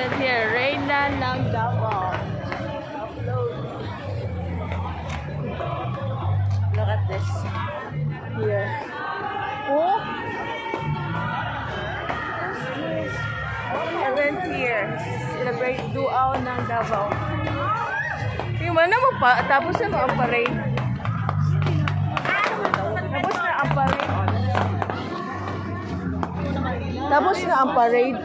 7 here. Reyna ng Davao. Look at this. Here. Oh! Event here. Celebrate Duao ng Davao. Yung mana mo pa, tapos na mo ang parade. Tapos na ang parade. Tapos na ang parade.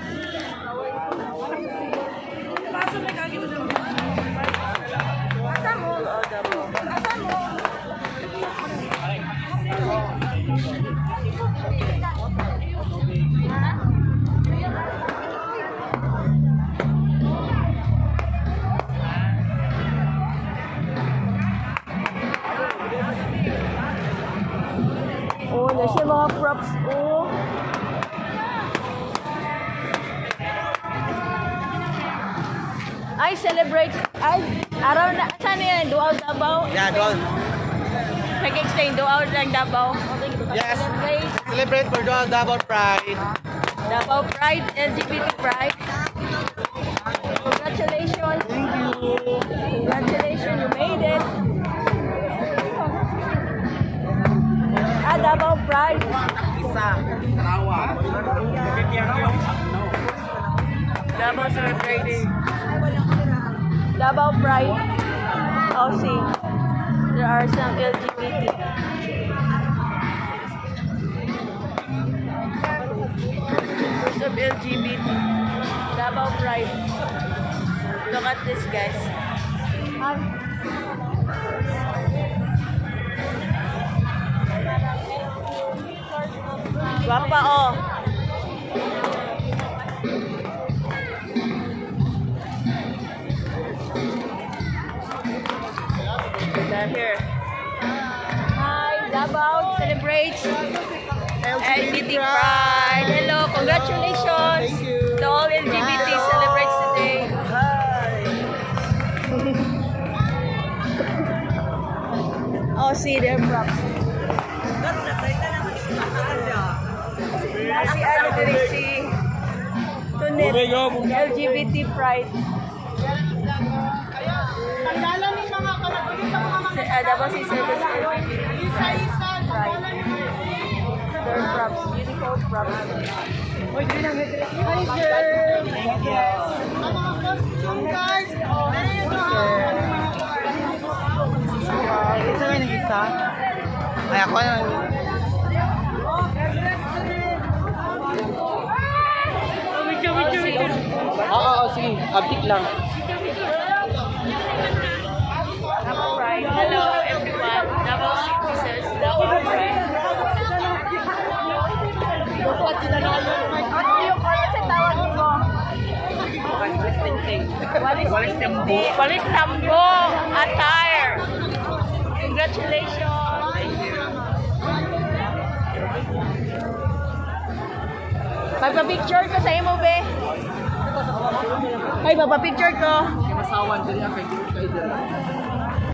Oh, na siya mga props. Oh. I celebrate. Araw na. Saan yan? Duao Davao? Yeah, Duao. Nag-explain. Duao ng Davao. Yes. Celebrate for Duao Davao Pride. Davao Pride. LGBT Pride. Congratulations. Thank you. Congratulations. You made it. Davao Pride. Isa. Tawa. Davao celebrating. Davao Pride. Oh, see. There are some LGBT. Some LGBT. Davao Pride. Look at this, guys. Guapa, oh. They're here. Hi, Davao celebrates LGBT Pride. Hello, congratulations. Thank you. To all LGBT celebrates today. Oh, see their props. Si ano din si Tunet, LGBT Pride. Dapat si Service LGBT Pride. Their props, beautiful props. Hi sir! Thank you. Guys! Isa kayo nag-isa? Ay, ako na. Oo, sige. Update lang. Hello everyone. Davao Citizens. Davao Pride. Ano yung kaya sa tawag mo? Walis Tambo. Attire. Congratulations. Magpa-picture ko sa imo, be. Ay, magpa-picture ko. Masawan din yan kay